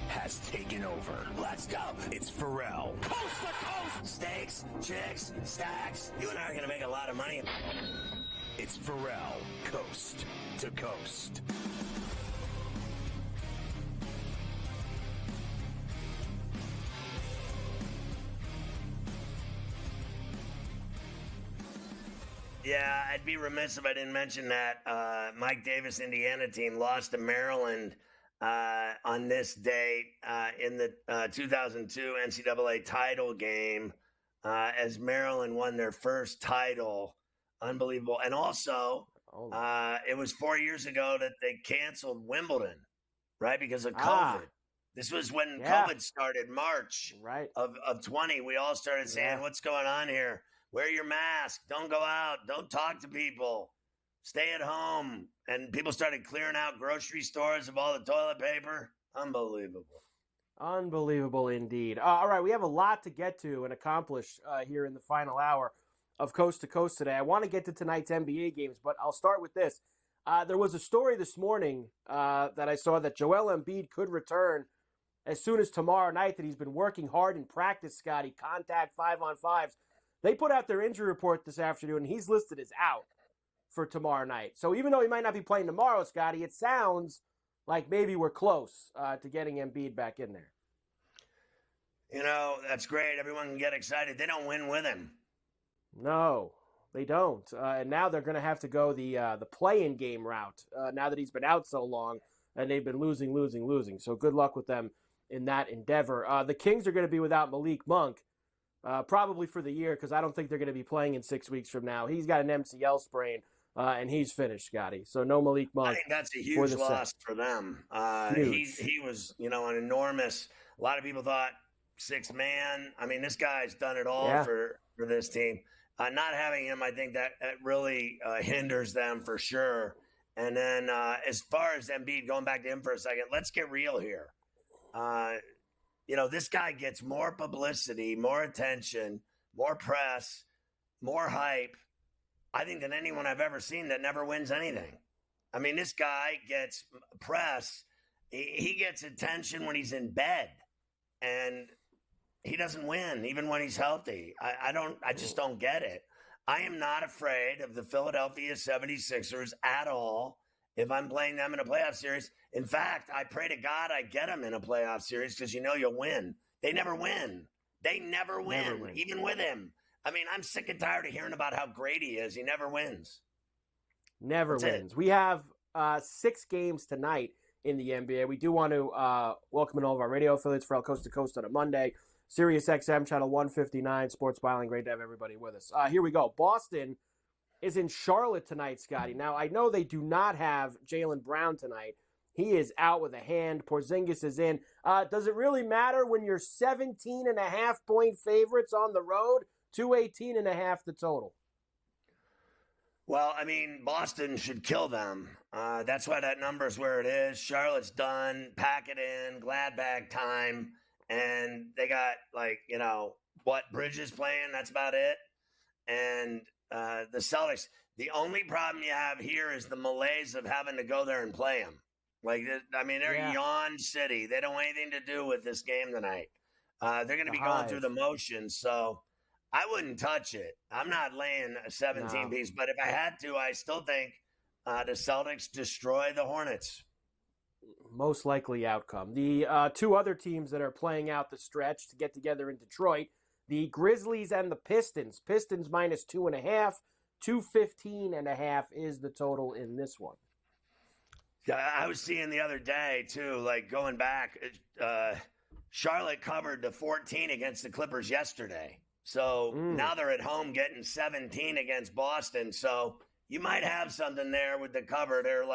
has taken over. Let's go. It's Ferrall. Coast to coast. Steaks, chicks, stacks. You and I are going to make a lot of money. It's Ferrall, coast to coast. Yeah, I'd be remiss if I didn't mention that Mike Davis, Indiana team lost to Maryland on this date in the 2002 NCAA title game as Maryland won their first title. Unbelievable. And also, it was 4 years ago that they canceled Wimbledon, right, because of COVID. This was when COVID started, March of 20. We all started saying, what's going on here? Wear your mask. Don't go out. Don't talk to people. Stay at home. And people started clearing out grocery stores of all the toilet paper. Unbelievable. Unbelievable indeed. All right, we have a lot to get to and accomplish here in the final hour of Coast to Coast today. I want to get to tonight's NBA games, but I'll start with this. There was a story this morning that I saw that Joel Embiid could return as soon as tomorrow night, that he's been working hard in practice, Scotty, contact 5-on-5s. They put out their injury report this afternoon, and he's listed as out for tomorrow night. So even though he might not be playing tomorrow, Scotty, it sounds like maybe we're close to getting Embiid back in there. You know, that's great. Everyone can get excited. They don't win with him. No, they don't. And now they're going to have to go the play-in game route now that he's been out so long, and they've been losing. So good luck with them in that endeavor. The Kings are going to be without Malik Monk. Probably for the year, because I don't think they're going to be playing in 6 weeks from now. He's got an MCL sprain, and he's finished, Scotty. So no Malik Monk. I think that's a huge loss for them. He was, an enormous. A lot of people thought sixth man. I mean, this guy's done it all for this team. Not having him, I think that really hinders them for sure. And then as far as Embiid, going back to him for a second, let's get real here. This guy gets more publicity, more attention, more press, more hype, I think, than anyone I've ever seen that never wins anything. I mean, this guy gets press. He gets attention when he's in bed, and he doesn't win even when he's healthy. I just don't get it. I am not afraid of the Philadelphia 76ers at all if I'm playing them in a playoff series. In fact, I pray to God I get them in a playoff series because you'll win. They never win. Even with him. I mean, I'm sick and tired of hearing about how great he is. He never wins. Never wins. We have 6 games tonight in the NBA. We do want to welcome in all of our radio affiliates for Coast to Coast on a Monday. Sirius XM, channel 159, Sports Byline. Great to have everybody with us. Here we go. Boston is in Charlotte tonight, Scotty. Now, I know they do not have Jaylen Brown tonight. He is out with a hand. Porzingis is in. Does it really matter when you're 17.5-point favorites on the road? 218.5 the total. Well, I mean, Boston should kill them. That's why that number is where it is. Charlotte's done. Pack it in. Glad bag time. And they got, Bridges playing. That's about it. And the Celtics, the only problem you have here is the malaise of having to go there and play them. They're yawn city. They don't want anything to do with this game tonight. They're going to be going through the motions. So I wouldn't touch it. I'm not laying a 17-piece. But if I had to, I still think the Celtics destroy the Hornets. Most likely outcome. The 2 other teams that are playing out the stretch to get together in Detroit, the Grizzlies and the Pistons. Pistons minus 2.5. 215.5 is the total in this one. Yeah, I was seeing the other day, too, going back, Charlotte covered the 14 against the Clippers yesterday. So now they're at home getting 17 against Boston. So you might have something there with the cover. They're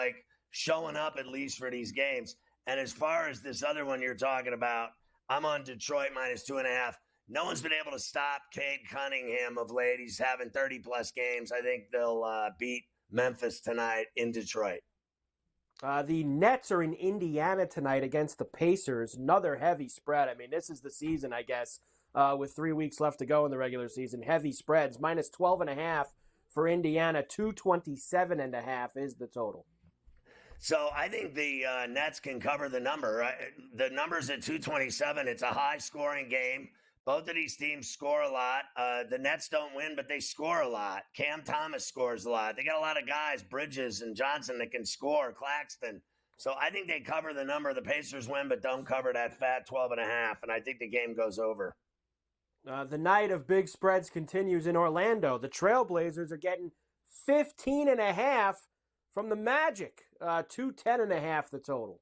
showing up at least for these games. And as far as this other one you're talking about, I'm on Detroit minus 2.5. No one's been able to stop Cade Cunningham of late. He's having 30-plus games. I think they'll beat Memphis tonight in Detroit. The Nets are in Indiana tonight against the Pacers. Another heavy spread. I mean, this is the season, I guess, with 3 weeks left to go in the regular season. Heavy spreads. Minus 12.5 for Indiana. 227.5 is the total. So I think the Nets can cover the number. The number's at 227. It's a high-scoring game. Both of these teams score a lot. The Nets don't win, but they score a lot. Cam Thomas scores a lot. They got a lot of guys, Bridges and Johnson, that can score, Claxton. So I think they cover the number. The Pacers win, but don't cover that fat 12.5, and I think the game goes over. The night of big spreads continues in Orlando. The Trailblazers are getting 15.5 from the Magic. 210.5 the total.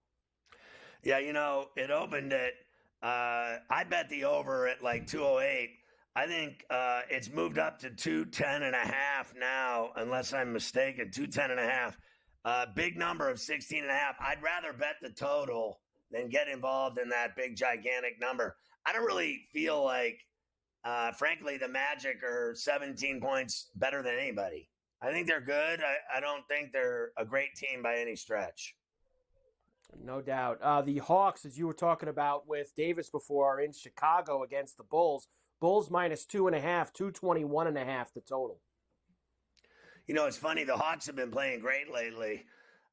Yeah, it opened at, I bet the over at like 208. I think it's moved up to 210.5 now, unless I'm mistaken, 210.5. Big number of 16.5. I'd rather bet the total than get involved in that big, gigantic number. I don't really feel like, frankly, the Magic are 17 points better than anybody. I think they're good. I don't think they're a great team by any stretch. No doubt. The Hawks, as you were talking about with Davis before, are in Chicago against the Bulls. Bulls minus 2.5, 221.5 the total. It's funny. The Hawks have been playing great lately.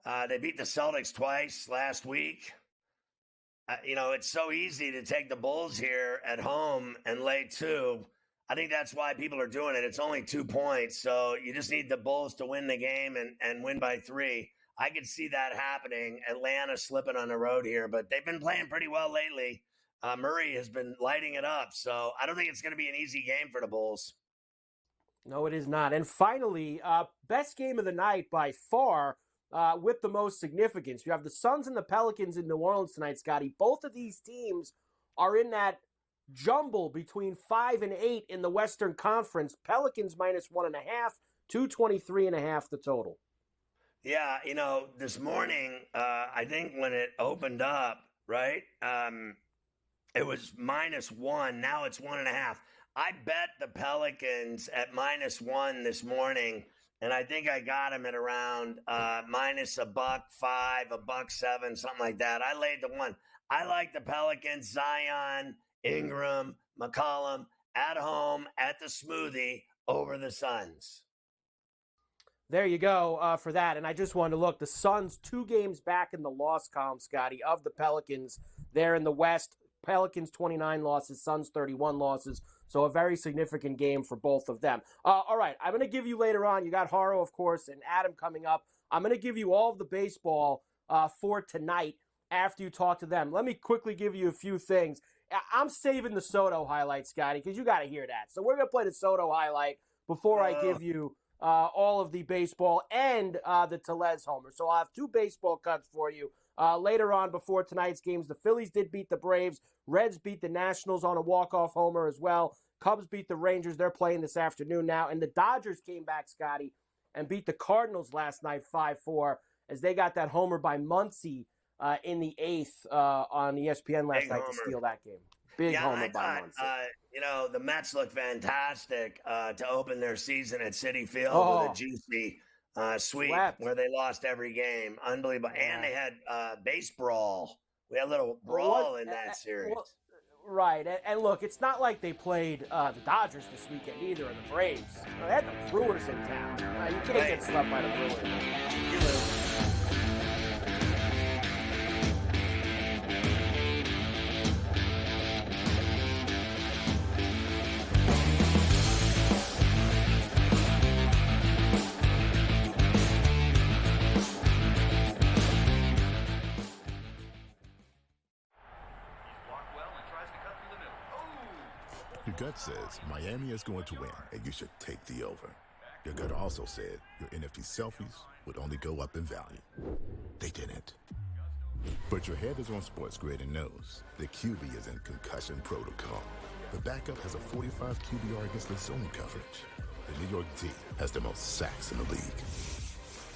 They beat the Celtics twice last week. It's so easy to take the Bulls here at home and lay 2. I think that's why people are doing it. It's only 2 points, so you just need the Bulls to win the game and win by 3. I could see that happening. Atlanta slipping on the road here, but they've been playing pretty well lately. Murray has been lighting it up, so I don't think it's going to be an easy game for the Bulls. No, it is not. And finally, best game of the night by far, with the most significance. You have the Suns and the Pelicans in New Orleans tonight, Scotty. Both of these teams are in that jumble between 5 and 8 in the Western Conference. Pelicans minus 1.5, 223.5 the total. Yeah, this morning, I think when it opened up, right, it was -1. Now it's 1.5. I bet the Pelicans at -1 this morning, and I think I got them at around minus $1.05, $1.07, something like that. I laid the 1. I like the Pelicans, Zion, Ingram, McCollum at home at the Smoothie over the Suns. There you go for that. And I just wanted to look. The Suns 2 games back in the loss column, Scotty, of the Pelicans. They're in the West. Pelicans 29 losses, Suns 31 losses. So a very significant game for both of them. All right, I'm going to give you later on. You got Haro, of course, and Adam coming up. I'm going to give you all of the baseball for tonight after you talk to them. Let me quickly give you a few things. I'm saving the Soto highlight, Scotty, because you got to hear that. So we're going to play the Soto highlight before I give you all of the baseball and the Tellez homer. So I'll have 2 baseball cuts for you later on before tonight's games. The Phillies did beat the Braves. Reds beat the Nationals on a walk-off homer as well. Cubs beat the Rangers. They're playing this afternoon now. And the Dodgers came back, Scotty, and beat the Cardinals last night 5-4 as they got that homer by Muncy in the 8th on ESPN last night to steal that game. Big homer by Muncy. The Mets look fantastic to open their season at Citi Field with a juicy sweep where they lost every game. Unbelievable. Yeah. And they had base brawl. We had a little brawl in that series. Right. And look, it's not like they played the Dodgers this weekend either, or the Braves. They had the Brewers in town. You can't get stuffed by the Brewers. You lose. Your gut says Miami is going to win, and you should take the over. Your gut also said your NFT selfies would only go up in value. They didn't. But your head is on SportsGrid and knows the QB is in concussion protocol. The backup has a 45 QBR against the zone coverage. The New York D has the most sacks in the league.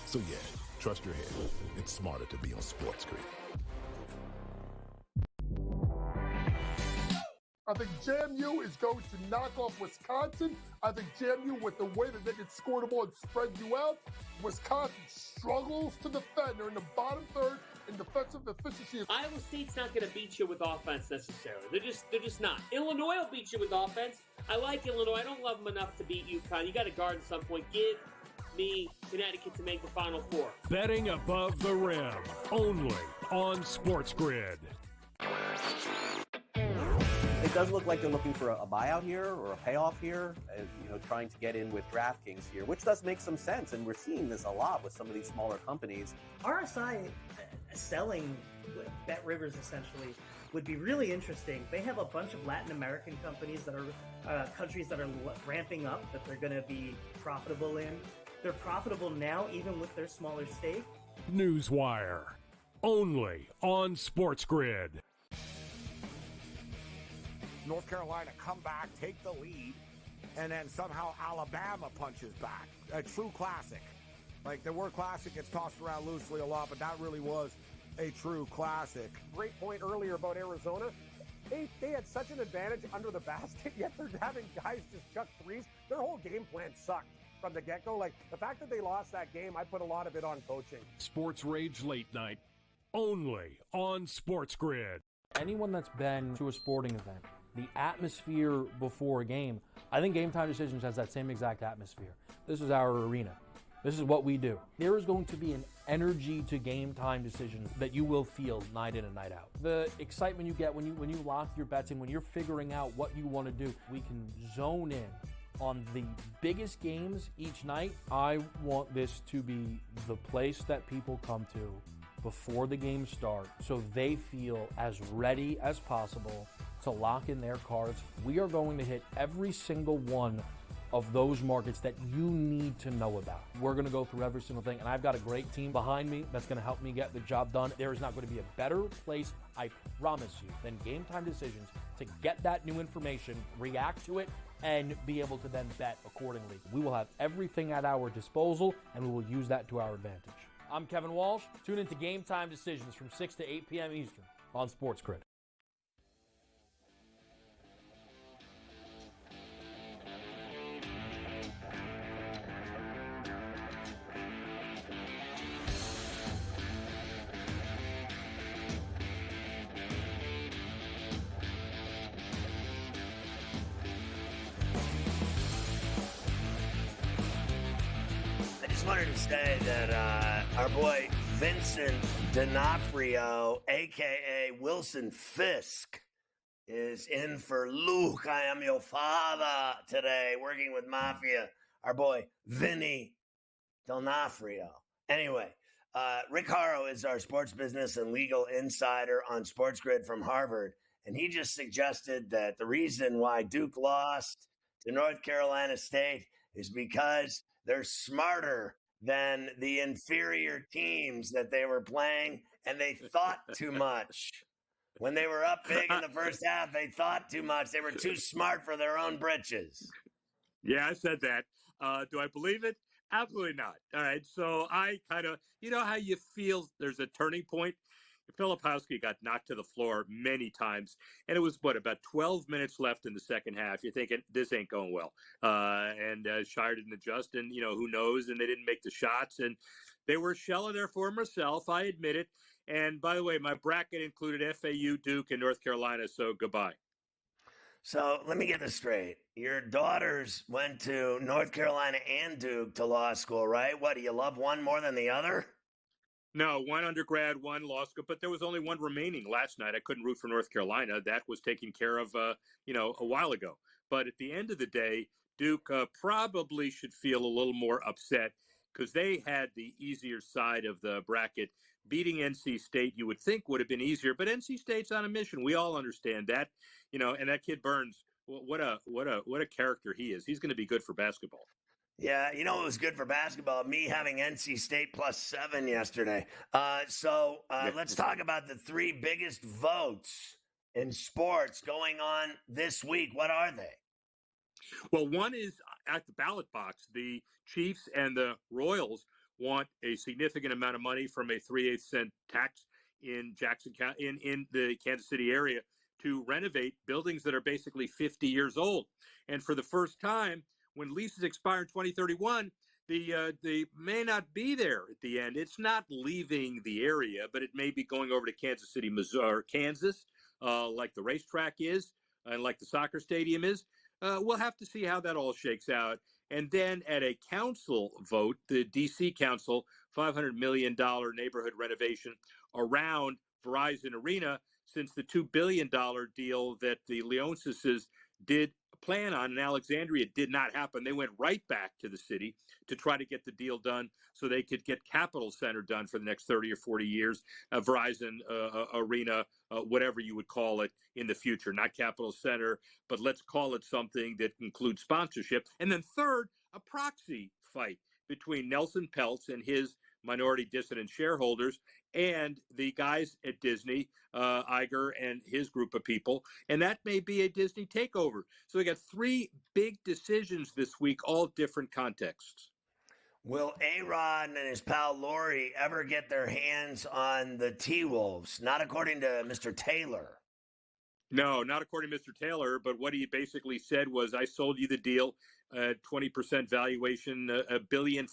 So yeah, trust your head. It's smarter to be on SportsGrid. I think JMU is going to knock off Wisconsin. I think JMU, with the way that they can score the ball and spread you out, Wisconsin struggles to defend. They're in the bottom third in defensive efficiency. Iowa State's not going to beat you with offense necessarily. They're just not. Illinois will beat you with offense. I like Illinois. I don't love them enough to beat UConn. You got to guard at some point. Give me, Connecticut, to make the Final Four. Betting above the rim, only on SportsGrid. It does look like they're looking for a buyout here or a payoff here, trying to get in with DraftKings here, which does make some sense. And we're seeing this a lot with some of these smaller companies. RSI selling Bet Rivers essentially would be really interesting. They have a bunch of Latin American companies that are countries that are ramping up that they're going to be profitable in. They're profitable now, even with their smaller stake. Newswire, only on SportsGrid. North Carolina come back, take the lead, and then somehow Alabama punches back. A true classic. Like, the word classic gets tossed around loosely a lot, but that really was a true classic. Great point earlier about Arizona. They had such an advantage under the basket, yet they're having guys just chuck threes. Their whole game plan sucked from the get-go. Like, the fact that they lost that game, I put a lot of it on coaching. Sports Rage Late Night, only on SportsGrid. Anyone that's been to a sporting event, the atmosphere before a game, I think Game Time Decisions has that same exact atmosphere. This is our arena. This is what we do. There is going to be an energy to Game Time Decisions that you will feel night in and night out. The excitement you get when you lock your bets in, when you're figuring out what you want to do, we can zone in on the biggest games each night. I want this to be the place that people come to before the games start so they feel as ready as possible to lock in their cards. We are going to hit every single one of those markets that you need to know about. We're going to go through every single thing, and I've got a great team behind me that's going to help me get the job done. There is not going to be a better place, I promise you, than Game Time Decisions to get that new information, react to it, and be able to then bet accordingly. We will have everything at our disposal, and we will use that to our advantage. I'm Kevin Walsh. Tune into Game Time Decisions from 6 to 8 p.m. Eastern on SportsGrid. Wanted to say that our boy Vincent D'Onofrio, a.k.a. Wilson Fisk, is in for Luke, I am your father today, working with Mafia, our boy Vinny D'Onofrio. Anyway, Rick Haro is our sports business and legal insider on SportsGrid from Harvard, and he just suggested that the reason why Duke lost to North Carolina State is because they're smarter than the inferior teams that they were playing, and they thought too much. When they were up big in the first half, they thought too much. They were too smart for their own britches. Yeah, I said that. Do I believe it? Absolutely not. All right, so I kind of, you know how you feel there's a turning point? Filipowski got knocked to the floor many times, and it was, about 12 minutes left in the second half. You're thinking, this ain't going well. And Shire didn't adjust, and, who knows, and they didn't make the shots, and they were a shell of their former self, I admit it. And, by the way, my bracket included FAU, Duke, and North Carolina, so goodbye. So let me get this straight. Your daughters went to North Carolina and Duke to law school, right? What, do you love one more than the other? No, one undergrad, one law school, but there was only one remaining last night. I couldn't root for North Carolina. That was taken care of, a while ago. But at the end of the day, Duke probably should feel a little more upset because they had the easier side of the bracket. Beating NC State, you would think, would have been easier, but NC State's on a mission. We all understand that, and that kid Burns, what a character he is. He's going to be good for basketball. Yeah, it was good for basketball, me having NC State +7 yesterday. Let's talk about the three biggest votes in sports going on this week. What are they? Well, one is at the ballot box. The Chiefs and the Royals want a significant amount of money from a 3/8 cent tax in Jackson County, in the Kansas City area, to renovate buildings that are basically 50 years old. And for the first time, when leases expire in 2031, they may not be there at the end. It's not leaving the area, but it may be going over to Kansas City, Missouri, Kansas, like the racetrack is, and like the soccer stadium is. We'll have to see how that all shakes out. And then at a council vote, the D.C. Council, $500 million neighborhood renovation around Verizon Arena, since the $2 billion deal that the Leonsis did plan on in Alexandria did not happen. They went right back to the city to try to get the deal done so they could get Capitol Center done for the next 30 or 40 years, Verizon Arena, whatever you would call it in the future. Not Capitol Center, but let's call it something that includes sponsorship. And then third, a proxy fight between Nelson Peltz and his minority dissident shareholders and the guys at Disney, Iger and his group of people, and that may be a Disney takeover. So we got three big decisions this week, all different contexts. Will A-Rod and his pal Lori ever get their hands on the T-Wolves? Not according to Mr. Taylor. No, not according to Mr. Taylor, but what he basically said was, I sold you the deal at 20% valuation, $1.5 billion.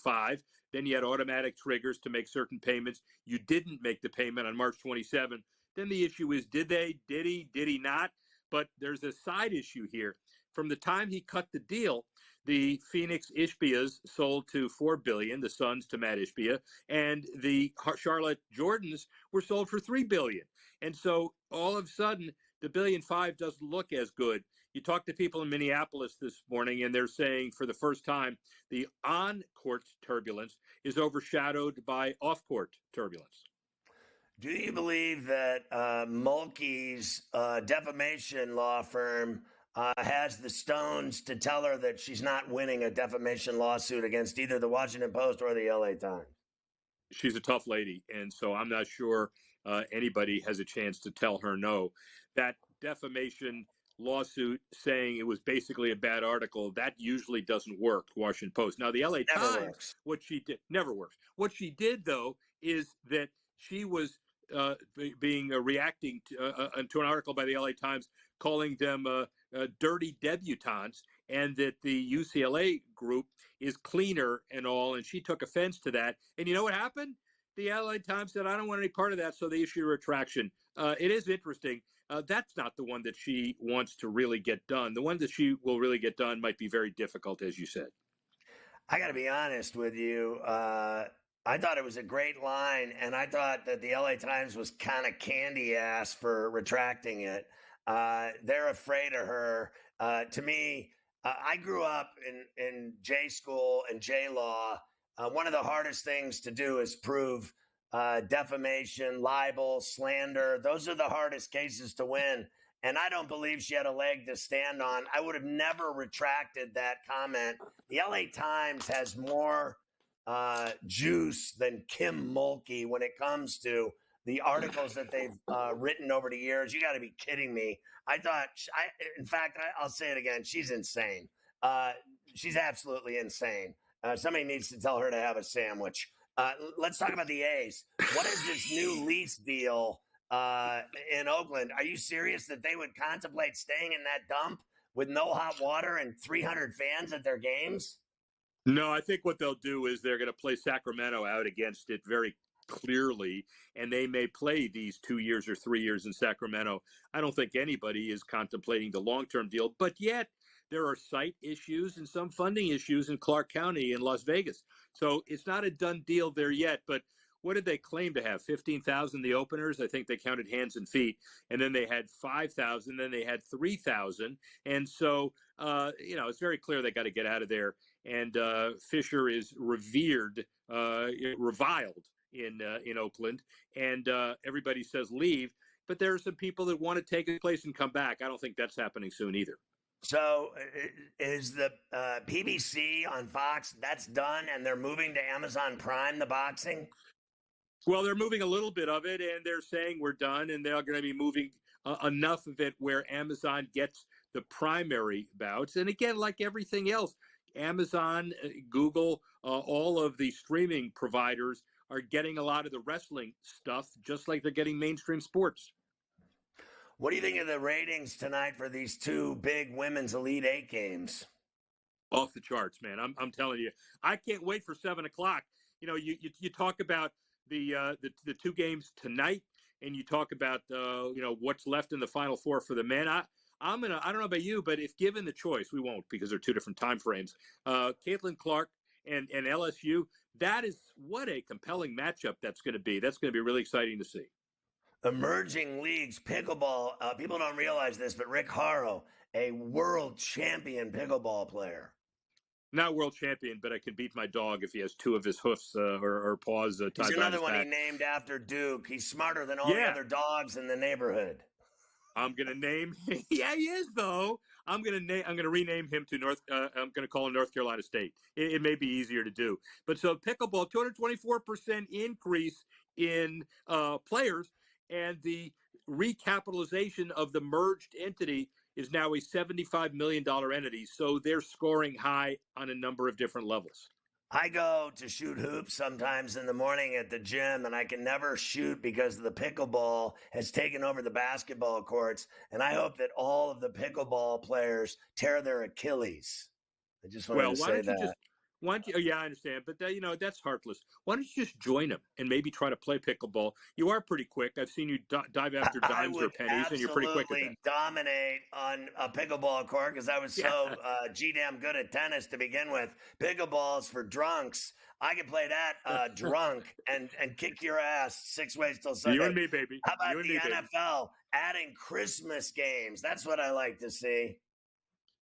Then you had automatic triggers to make certain payments. You didn't make the payment on March 27. Then the issue is, did he not? But there's a side issue here. From the time he cut the deal, the Phoenix Ishbias sold to $4 billion, the Suns to Matt Ishbia, and the Charlotte Jordans were sold for $3 billion. And so all of a sudden, the $1.5 billion doesn't look as good. You talk to people in Minneapolis this morning, and they're saying for the first time, the on-court turbulence is overshadowed by off-court turbulence. Do you believe that Mulkey's defamation law firm has the stones to tell her that she's not winning a defamation lawsuit against either the Washington Post or the LA Times? She's a tough lady, and so I'm not sure anybody has a chance to tell her no. That defamation lawsuit saying it was basically a bad article, that usually doesn't work, Washington Post. Now, the LA Times, what she did, never works. What she did, though, is that she was reacting to an article by the LA Times calling them dirty debutantes, and that the UCLA group is cleaner and all, and she took offense to that. And you know what happened? The LA Times said, I don't want any part of that, so they issued a retraction. It is interesting. That's not the one that she wants to really get done. The one that she will really get done might be very difficult, as you said. I got to be honest with you. I thought it was a great line, and I thought that the LA Times was kind of candy ass for retracting it. They're afraid of her. To me, I grew up in J school and J law. One of the hardest things to do is prove defamation, libel, slander. Those are the hardest cases to win. And I don't believe she had a leg to stand on. I would have never retracted that comment. The LA Times has more juice than Kim Mulkey when it comes to the articles that they've written over the years. You got to be kidding me. In fact, I'll say it again. She's insane. She's absolutely insane. Somebody needs to tell her to have a sandwich. Let's talk about the A's. What is this new lease deal in Oakland? Are you serious that they would contemplate staying in that dump with no hot water and 300 fans at their games? No, I think what they'll do is they're going to play Sacramento out against it very clearly, and they may play these 2 years or 3 years in Sacramento. I don't think anybody is contemplating the long-term deal, but yet there are site issues and some funding issues in Clark County in Las Vegas. So it's not a done deal there yet, but what did they claim to have? 15,000, the openers? I think they counted hands and feet. And then they had 5,000, then they had 3,000. And so, it's very clear they got to get out of there. And Fisher is reviled in Oakland. And everybody says leave. But there are some people that want to take his place and come back. I don't think that's happening soon either. So is the PBC on Fox, that's done, and they're moving to Amazon Prime, the boxing? Well, they're moving a little bit of it, and they're saying we're done, and they're going to be moving enough of it where Amazon gets the primary bouts. And again, like everything else, Amazon, Google, all of the streaming providers are getting a lot of the wrestling stuff, just like they're getting mainstream sports. What do you think of the ratings tonight for these two big women's Elite Eight games? Off the charts, man. I'm telling you, I can't wait for 7 o'clock. You talk about the two games tonight, and you talk about what's left in the Final Four for the men. I don't know about you, but if given the choice, we won't because they're two different time frames. Caitlin Clark and LSU, what a compelling matchup that's going to be. That's going to be really exciting to see. Emerging leagues, pickleball. People don't realize this, but Rick Haro, a world champion pickleball player. Not world champion, but I could beat my dog if he has two of his hoofs or paws tied He's behind another his one back. he named after Duke. He's smarter than all the other dogs in the neighborhood. I'm gonna name. Yeah, he is though. I'm gonna rename him to I'm gonna call him North Carolina State. It may be easier to do. But so pickleball, 224% increase in players, and the recapitalization of the merged entity is now a $75 million entity. So they're scoring high on a number of different levels. I go to shoot hoops sometimes in the morning at the gym, and I can never shoot because the pickleball has taken over the basketball courts. And I hope that all of the pickleball players tear their Achilles. I just wanted to say that. Yeah, I understand, but that's heartless. Why don't you just join them and maybe try to play pickleball? You are pretty quick. I've seen you dive after dimes or pennies, and you're pretty quick at that. I would absolutely dominate on a pickleball court because I was so damn good at tennis to begin with. Pickleball's for drunks. I can play that drunk and kick your ass 6 ways till Sunday. You and me, baby. How about the NFL adding Christmas games? That's what I like to see.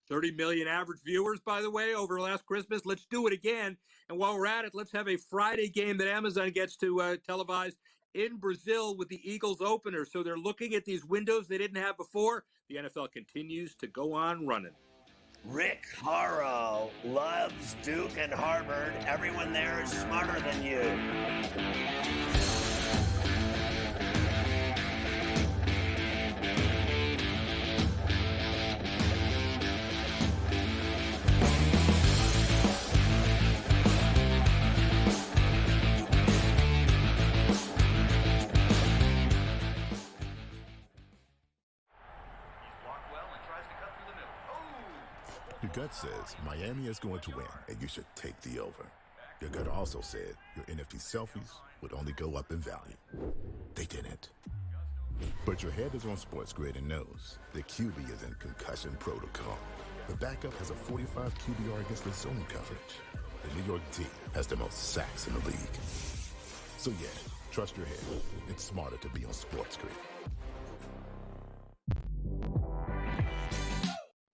30 million average viewers, by the way, over last Christmas. Let's do it again. And while we're at it, let's have a Friday game that Amazon gets to televise in Brazil with the Eagles opener. So they're looking at these windows they didn't have before. The NFL continues to go on running. Rick Haro loves Duke and Harvard. Everyone there is smarter than you. Your gut says Miami is going to win, and you should take the over. Your gut also said your NFT selfies would only go up in value. They didn't. But your head is on SportsGrid and knows the QB is in concussion protocol. The backup has a 45 QBR against the zone coverage. The New York D has the most sacks in the league. So yeah, trust your head. It's smarter to be on SportsGrid.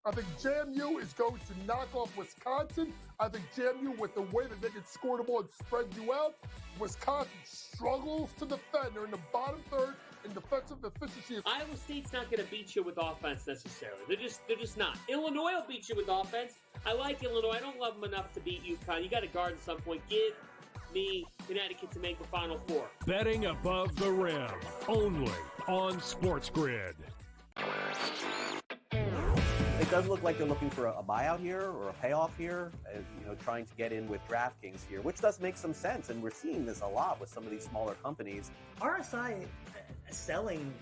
I think JMU is going to knock off Wisconsin. I think JMU, with the way that they can score the ball and spread you out, Wisconsin struggles to defend. They're in the bottom third in defensive efficiency. Iowa State's not going to beat you with offense necessarily. They're just not. Illinois will beat you with offense. I like Illinois. I don't love them enough to beat UConn. You got to guard at some point. Give me Connecticut to make the Final Four. Betting above the rim, only on SportsGrid. It does look like they're looking for a buyout here or a payoff here, trying to get in with DraftKings here, which does make some sense. And we're seeing this a lot with some of these smaller companies. RSI selling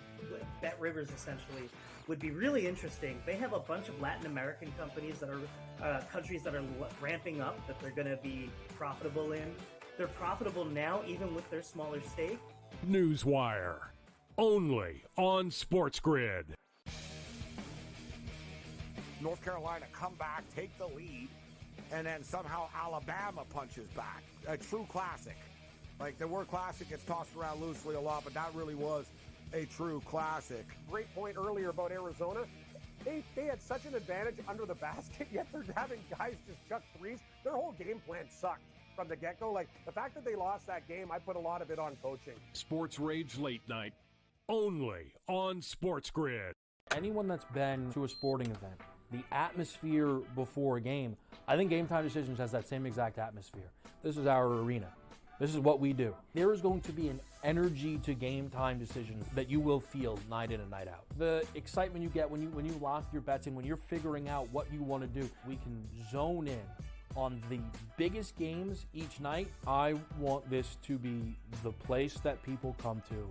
Bet Rivers essentially would be really interesting. They have a bunch of Latin American companies that are countries that are ramping up that they're going to be profitable in. They're profitable now, even with their smaller stake. Newswire, only on SportsGrid. North Carolina come back, take the lead, and then somehow Alabama punches back. A true classic. Like, the word classic gets tossed around loosely a lot, but that really was a true classic. Great point earlier about Arizona. They had such an advantage under the basket, yet they're having guys just chuck threes. Their whole game plan sucked from the get-go. Like, the fact that they lost that game, I put a lot of it on coaching. Sports Rage Late Night, only on SportsGrid. Anyone that's been to a sporting event, the atmosphere before a game, I think Game Time Decisions has that same exact atmosphere. This is our arena. This is what we do. There is going to be an energy to Game Time Decisions that you will feel night in and night out. The excitement you get when you lock your bets in, when you're figuring out what you want to do, we can zone in on the biggest games each night. I want this to be the place that people come to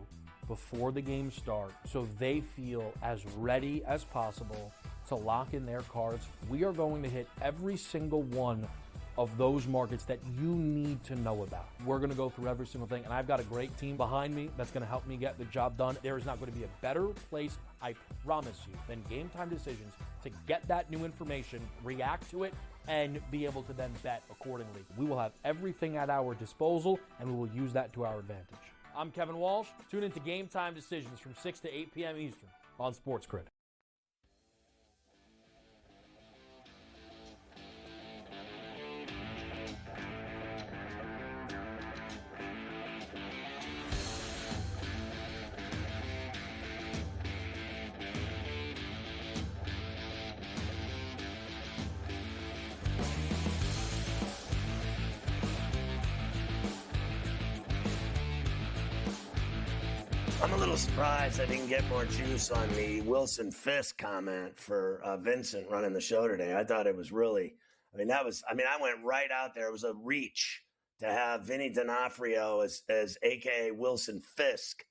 before the games start so they feel as ready as possible to lock in their cards. We are going to hit every single one of those markets that you need to know about. We're going to go through every single thing, and I've got a great team behind me that's going to help me get the job done. There is not going to be a better place, I promise you, than Game Time Decisions to get that new information, react to it, and be able to then bet accordingly. We will have everything at our disposal, and we will use that to our advantage. I'm Kevin Walsh. Tune into Game Time Decisions from 6 to 8 p.m. Eastern on SportsGrid. I'm a little surprised I didn't get more juice on the Wilson Fisk comment for Vincent running the show today. I thought it was really, I went right out there. It was a reach to have Vinny D'Onofrio as AKA Wilson Fisk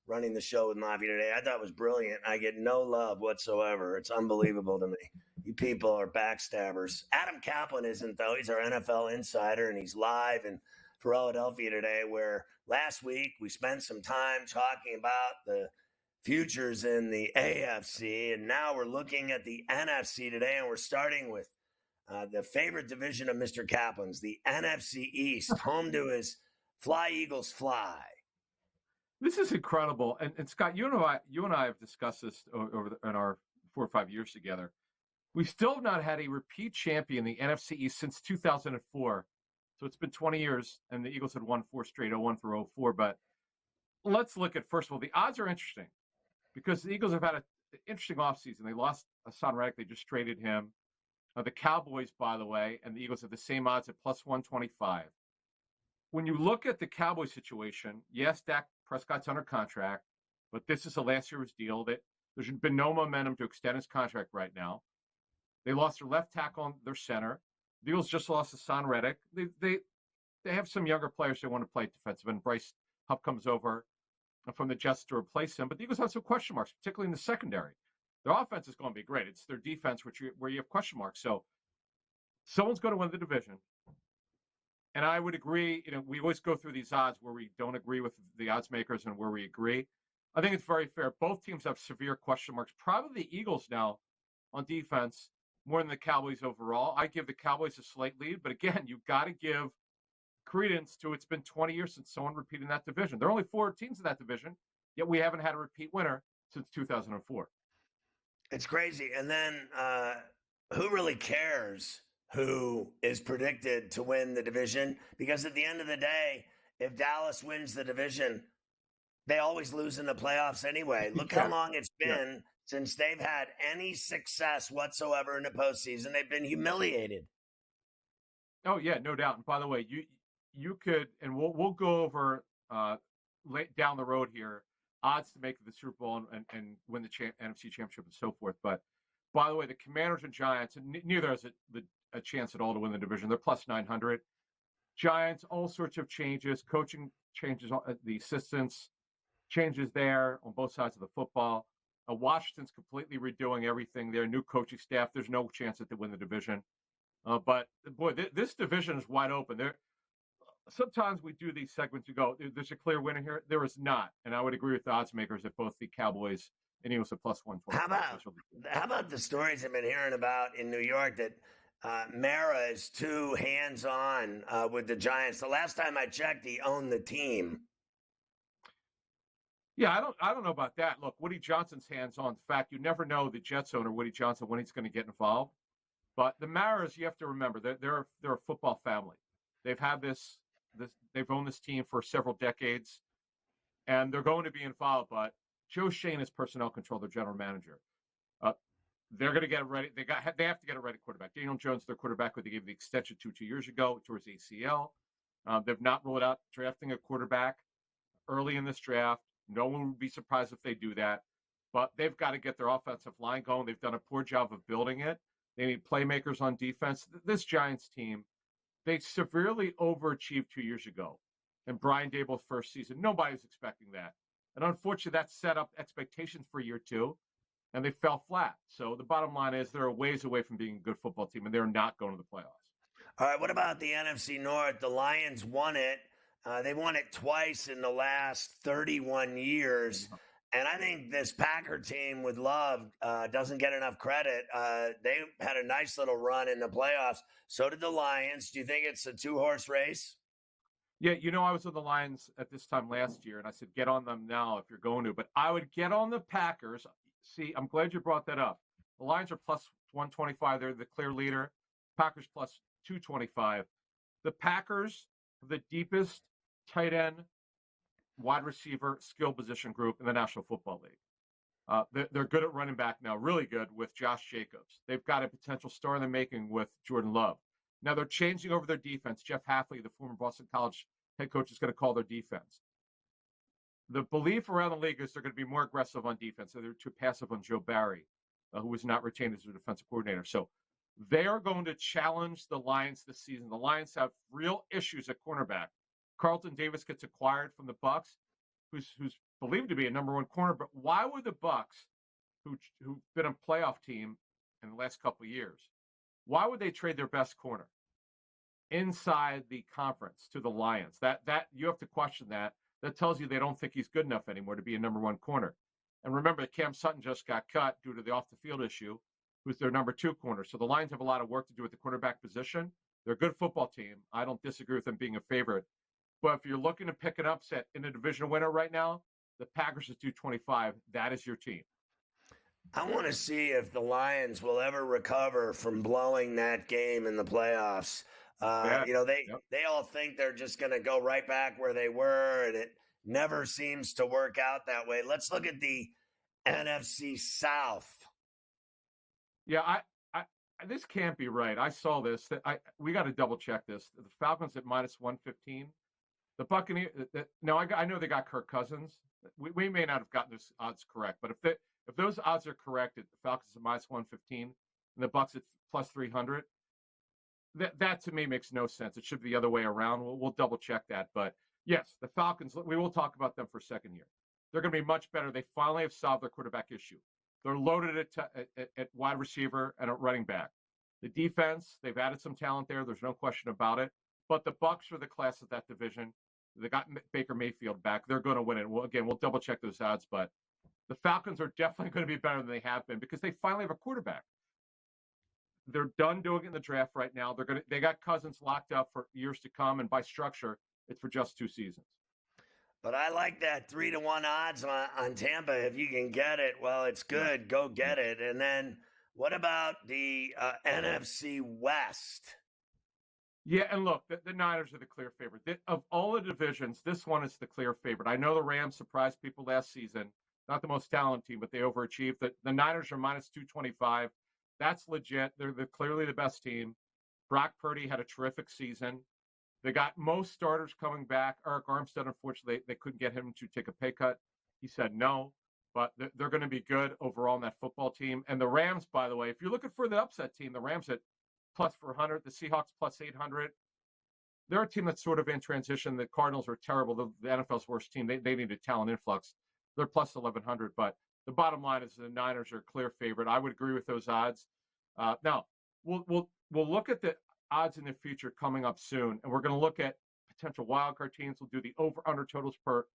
running the show with Mafia today. I thought it was brilliant. I get no love whatsoever. It's unbelievable to me. You people are backstabbers. Adam Kaplan isn't, though. He's our NFL insider, and he's live in Philadelphia today, where last week we spent some time talking about the futures in the AFC, and now we're looking at the NFC today, and we're starting with the favorite division of Mr. Kaplan's, the NFC East, home to his Fly Eagles Fly. This is incredible. And Scott, you and I have discussed this in our 4 or 5 years together. We still have not had a repeat champion in the NFC East since 2004. So it's been 20 years, and the Eagles had won 4 straight, 0-1 through 0-4. But let's look at, first of all, the odds are interesting because the Eagles have had an interesting offseason. They lost Hassan Reddick. They just traded him. The Cowboys, by the way, and the Eagles have the same odds at plus 125. When you look at the Cowboys situation, yes, Dak Prescott's under contract, but this is a last year's deal. That there's been no momentum to extend his contract right now. They lost their left tackle and their center. The Eagles just lost Hassan Reddick. They have some younger players they want to play defensive, and Bryce Huff comes over from the Jets to replace him. But the Eagles have some question marks, particularly in the secondary. Their offense is going to be great. It's their defense where you have question marks. So someone's going to win the division. And I would agree, we always go through these odds where we don't agree with the odds makers and where we agree. I think it's very fair. Both teams have severe question marks. Probably the Eagles now on defense more than the Cowboys overall. I give the Cowboys a slight lead, but again, you've got to give credence to it's been 20 years since someone repeated that division. There are only 4 teams in that division, yet we haven't had a repeat winner since 2004. It's crazy. And then who really cares who is predicted to win the division? Because at the end of the day, if Dallas wins the division, they always lose in the playoffs anyway. Look how long it's been since they've had any success whatsoever in the postseason. They've been humiliated. Oh, yeah, no doubt. And by the way, you could, and we'll go over down the road here, odds to make the Super Bowl and win the NFC Championship and so forth. But by the way, the Commanders and Giants, neither has a chance at all to win the division. They're plus 900. Giants, all sorts of changes, coaching changes, the assistants changes there on both sides of the football. Washington's completely redoing everything there, new coaching staff. There's no chance that they win the division. But, boy, this division is wide open. Sometimes we do these segments, you go, there's a clear winner here. There is not. And I would agree with the odds makers that both the Cowboys and Eagles are plus 120. How about the stories I've been hearing about in New York that Mara is too hands-on with the Giants? The last time I checked, he owned the team. Yeah, I don't know about that. Look, Woody Johnson's hands-on. In fact, you never know the Jets owner, Woody Johnson, when he's going to get involved. But the Maras, you have to remember, they're a football family. They've had they've owned this team for several decades, and they're going to be involved. But Joe Shane is personnel control, their general manager. They're going to get it ready. They have to get a ready quarterback. Daniel Jones, their quarterback, who they gave the extension to 2 years ago towards ACL. They've not ruled out drafting a quarterback early in this draft. No one would be surprised if they do that. But they've got to get their offensive line going. They've done a poor job of building it. They need playmakers on defense. This Giants team, they severely overachieved 2 years ago. And Brian Dable's first season, nobody was expecting that. And unfortunately, that set up expectations for year 2, and they fell flat. So the bottom line is they're a ways away from being a good football team, and they're not going to the playoffs. All right, what about the NFC North? The Lions won it. They won it twice in the last 31 years. And I think this Packer team with Love doesn't get enough credit. They had a nice little run in the playoffs. So did the Lions. Do you think it's a two-horse race? Yeah, I was with the Lions at this time last year, and I said, get on them now if you're going to. But I would get on the Packers. See, I'm glad you brought that up. The Lions are plus 125. They're the clear leader. Packers plus 225. The Packers have the deepest tight end, wide receiver, skill position group in the National Football League. They're good at running back now, really good with Josh Jacobs. They've got a potential star in the making with Jordan Love. Now they're changing over their defense. Jeff Hafley, the former Boston College head coach, is going to call their defense. The belief around the league is they're going to be more aggressive on defense. So they're too passive on Joe Barry, who was not retained as their defensive coordinator. So they are going to challenge the Lions this season. The Lions have real issues at cornerback. Carlton Davis gets acquired from the Bucs, who's believed to be a number one corner. But why would the Bucs, who've been a playoff team in the last couple of years, why would they trade their best corner inside the conference to the Lions? That you have to question that. That tells you they don't think he's good enough anymore to be a number one corner. And remember, Cam Sutton just got cut due to the off-the-field issue, who's their number two corner. So the Lions have a lot of work to do at the quarterback position. They're a good football team. I don't disagree with them being a favorite. But if you're looking to pick an upset in a division winner right now, the Packers is 225. That is your team. I want to see if the Lions will ever recover from blowing that game in the playoffs. They all think they're just going to go right back where they were, and it never seems to work out that way. Let's look at the NFC South. Yeah, I this can't be right. I saw this. We got to double check this. The Falcons at minus 115. The Buccaneers. Now I know they got Kirk Cousins. We may not have gotten those odds correct, but if those odds are correct, the Falcons at minus 115 and the Bucs at plus 300. That to me makes no sense. It should be the other way around. We'll double check that. But yes, the Falcons, we will talk about them for a second here. They're going to be much better. They finally have solved their quarterback issue. They're loaded at wide receiver and at running back. The defense, they've added some talent there. There's no question about it. But the Bucs are the class of that division. They got Baker Mayfield back. They're going to win it. We'll double check those odds. But the Falcons are definitely going to be better than they have been because they finally have a quarterback. They're done doing it in the draft right now. They got Cousins locked up for years to come, and by structure, it's for just 2 seasons. But I like that 3-1 odds on Tampa. If you can get it, well, it's good. Yeah. Go get it. And then what about the NFC West? Yeah, and look, the Niners are the clear favorite. Of all the divisions, this one is the clear favorite. I know the Rams surprised people last season. Not the most talented team, but they overachieved. The Niners are minus 225. That's legit. They're clearly the best team. Brock Purdy had a terrific season. They got most starters coming back. Eric Armstead, unfortunately, they couldn't get him to take a pay cut. He said no, but they're going to be good overall in that football team. And the Rams, by the way, if you're looking for the upset team, the Rams at plus 400, the Seahawks plus 800. They're a team that's sort of in transition. The Cardinals are terrible. The NFL's worst team. They need a talent influx. They're plus 1,100, but the bottom line is the Niners are a clear favorite. I would agree with those odds. Now, we'll look at the odds in the future coming up soon, and we're going to look at potential wildcard teams. We'll do the over-under totals per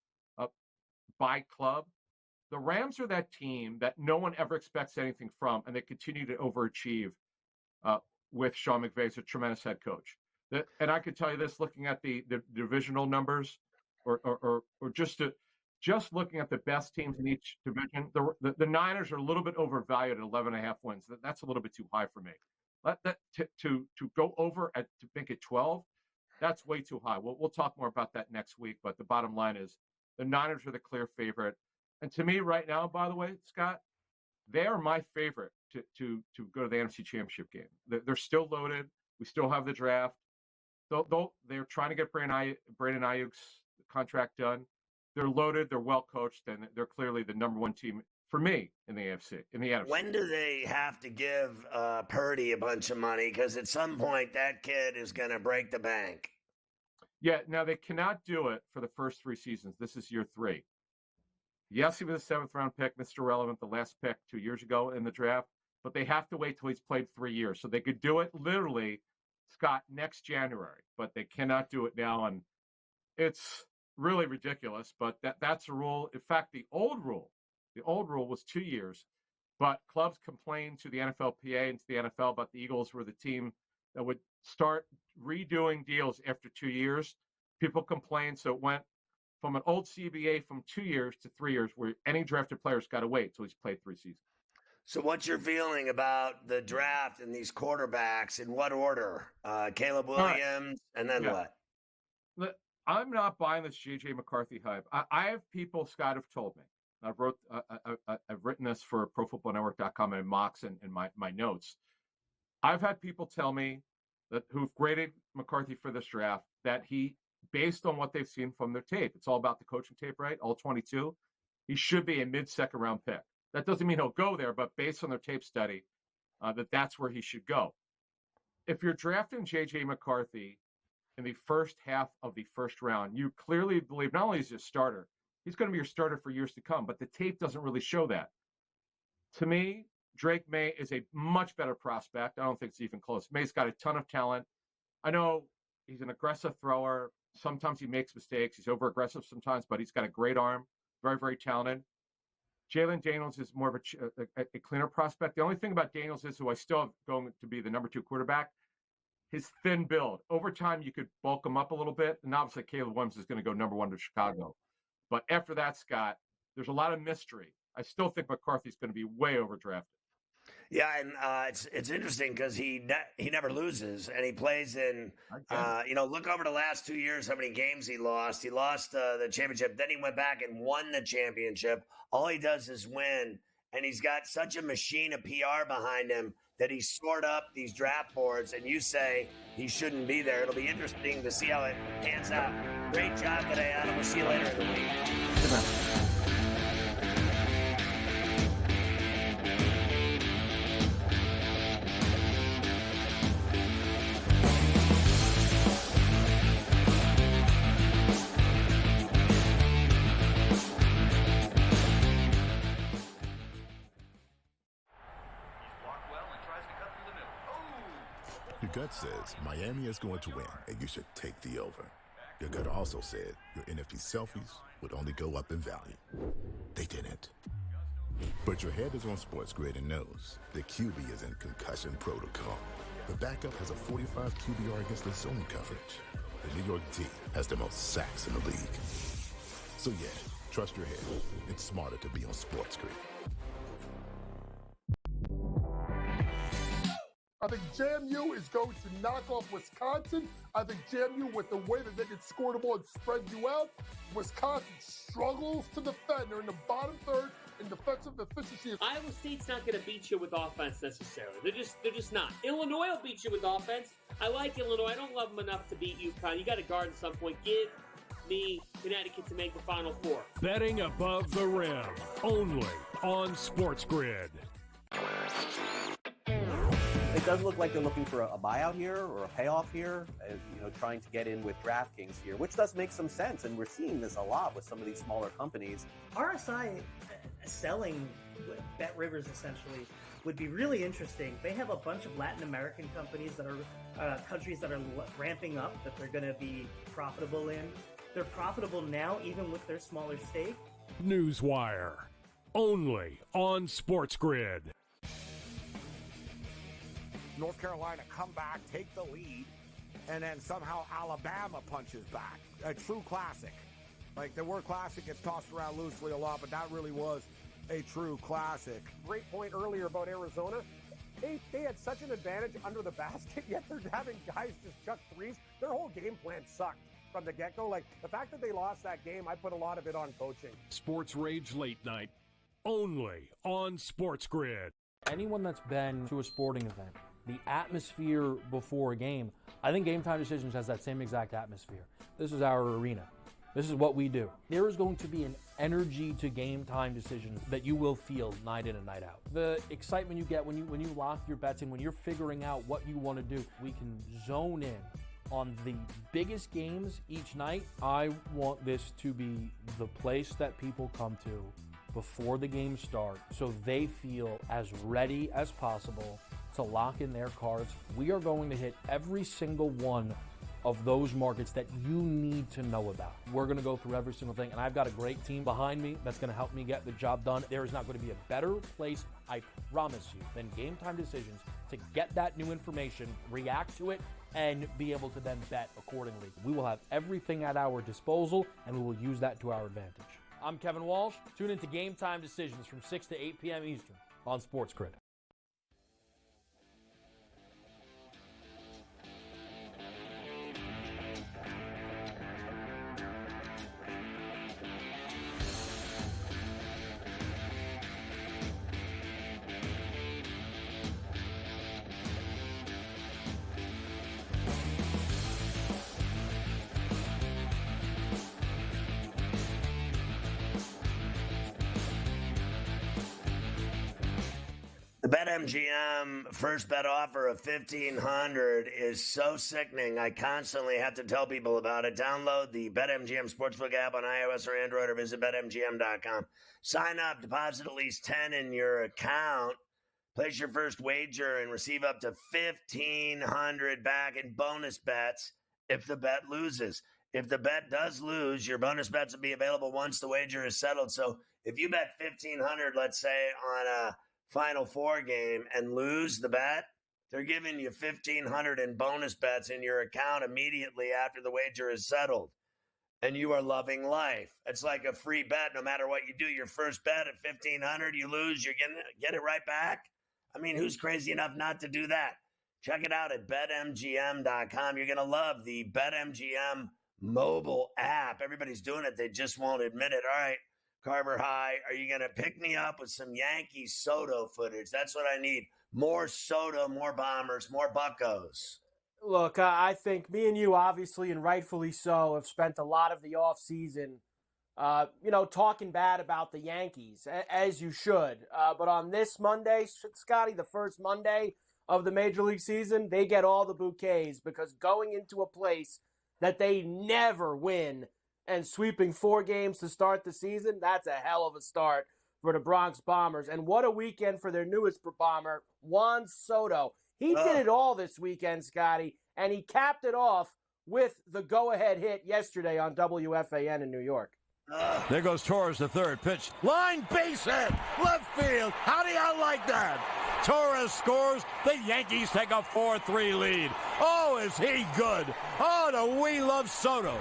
by club. The Rams are that team that no one ever expects anything from, and they continue to overachieve with Sean McVay as a tremendous head coach. And I could tell you this, looking at the divisional numbers, or just looking at the best teams in each division, the Niners are a little bit overvalued at 11.5 wins. That's a little bit too high for me. To go over to make it 12, that's way too high. We'll talk more about that next week. But the bottom line is the Niners are the clear favorite. And to me right now, by the way, Scott, they are my favorite to go to the NFC Championship game. They're still loaded. We still have the draft. Though they're trying to get Brandon Ayuk's contract done. They're loaded, they're well coached, and they're clearly the number one team for me in the NFC. When do they have to give Purdy a bunch of money? Because at some point that kid is going to break the bank. Yeah, now they cannot do it for the first 3 seasons. This is year 3. Yes, he was a 7th-round pick, Mr. Relevant, the last pick 2 years ago in the draft, but they have to wait till he's played 3 years. So they could do it literally Scott, next January, but they cannot do it now. And it's really ridiculous, but that's a rule. In fact, the old rule was 2 years, but clubs complained to the NFLPA and to the NFL about the Eagles were the team that would start redoing deals after 2 years. People complained, so it went from an old CBA from 2 years to 3 years, where any drafted player's got to wait till he's played 3 seasons. So what's your feeling about the draft and these quarterbacks? In what order? Caleb Williams, and then what? I'm not buying this J.J. McCarthy hype. I have people, Scott, have told me. I've written this for ProFootballNetwork.com and mocks and my notes. I've had people tell me that who've graded McCarthy for this draft that he, based on what they've seen from their tape, it's all about the coaching tape, right? All 22. He should be a mid-second round pick. That doesn't mean he'll go there, but based on their tape study, that's where he should go. If you're drafting J.J. McCarthy in the first half of the first round, you clearly believe not only is he a starter, he's going to be your starter for years to come, but the tape doesn't really show that. To me, Drake May is a much better prospect. I don't think it's even close. May's got a ton of talent. I know he's an aggressive thrower. Sometimes he makes mistakes. He's over-aggressive sometimes, but he's got a great arm. Very, very talented. Jalen Daniels is more of a cleaner prospect. The only thing about Daniels is, who I still have going to be the number 2 quarterback, his thin build. Over time, you could bulk him up a little bit, and obviously Caleb Williams is going to go number 1 to Chicago. But after that, Scott, there's a lot of mystery. I still think McCarthy's going to be way overdrafted. Yeah, and it's interesting because he never loses, and he plays in. Look over the last 2 years how many games he lost. He lost the championship, then he went back and won the championship. All he does is win, and he's got such a machine of PR behind him that he stored up these draft boards. And you say he shouldn't be there. It'll be interesting to see how it pans out. Great job today, Adam. We'll see you later in the week. Good night. Your gut says Miami is going to win, and you should take the over. Your gut also said your NFT selfies would only go up in value. They didn't. But your head is on SportsGrid and knows the QB is in concussion protocol. The backup has a 45 QBR against the zone coverage. The New York D has the most sacks in the league. So yeah, trust your head. It's smarter to be on SportsGrid. I think JMU is going to knock off Wisconsin. I think JMU, with the way that they can score the ball and spread you out, Wisconsin struggles to defend. They're in the bottom third in defensive efficiency. Iowa State's not going to beat you with offense necessarily. They're just not. Illinois will beat you with offense. I like Illinois. I don't love them enough to beat UConn. You got to guard at some point. Give me Connecticut to make the Final Four. Betting above the rim, only on SportsGrid. It does look like they're looking for a buyout here or a payoff here, trying to get in with DraftKings here, which does make some sense. And we're seeing this a lot with some of these smaller companies. RSI selling Bet Rivers essentially would be really interesting. They have a bunch of Latin American companies that are countries that are ramping up that they're going to be profitable in. They're profitable now, even with their smaller stake. Newswire, only on SportsGrid. North Carolina come back, take the lead, and then somehow Alabama punches back. A true classic. Like, the word classic gets tossed around loosely a lot, but that really was a true classic. Great point earlier about Arizona. They had such an advantage under the basket, yet they're having guys just chuck threes. Their whole game plan sucked from the get-go. Like, the fact that they lost that game, I put a lot of it on coaching. Sports Rage Late Night, only on SportsGrid. Anyone that's been to a sporting event, the atmosphere before a game, I think Game Time Decisions has that same exact atmosphere. This is our arena. This is what we do. There is going to be an energy to Game Time Decisions that you will feel night in and night out. The excitement you get when you lock your bets in, when you're figuring out what you want to do, we can zone in on the biggest games each night. I want this to be the place that people come to before the game starts, so they feel as ready as possible to lock in their cards. We are going to hit every single one of those markets that you need to know about. We're going to go through every single thing, and I've got a great team behind me that's going to help me get the job done. There is not going to be a better place, I promise you, than Game Time Decisions to get that new information, react to it, and be able to then bet accordingly. We will have everything at our disposal, and we will use that to our advantage. I'm Kevin Walsh. Tune into Game Time Decisions from 6 to 8 p.m. Eastern on SportsGrid. The BetMGM first bet offer of $1,500 is so sickening. I constantly have to tell people about it. Download the BetMGM Sportsbook app on iOS or Android or visit BetMGM.com. Sign up, deposit at least $10 in your account, place your first wager, and receive up to $1,500 back in bonus bets if the bet loses. If the bet does lose, your bonus bets will be available once the wager is settled. So if you bet $1,500, let's say, on a Final Four game and lose the bet, they're giving you $1,500 in bonus bets in your account immediately after the wager is settled. And you are loving life. It's like a free bet. No matter what you do, your first bet at $1,500, you lose, you're going to get it right back. I mean, who's crazy enough not to do that? Check it out at BetMGM.com. You're going to love the BetMGM mobile app. Everybody's doing it. They just won't admit it. All right, Carver High, are you going to pick me up with some Yankees Soto footage? That's what I need. More Soto, more Bombers, more Buccos. Look, I think me and you, obviously, and rightfully so, have spent a lot of the offseason, talking bad about the Yankees, as you should. But on this Monday, Scotty, the first Monday of the Major League season, they get all the bouquets because going into a place that they never win and sweeping 4 games to start the season, that's a hell of a start for the Bronx Bombers. And what a weekend for their newest Bomber, Juan Soto. He did it all this weekend, Scotty, and he capped it off with the go-ahead hit yesterday on WFAN in New York. There goes Torres, the third pitch. Line base hit, left field. How do you like that? Torres scores. The Yankees take a 4-3 lead. Oh, is he good? Oh, do we love Soto.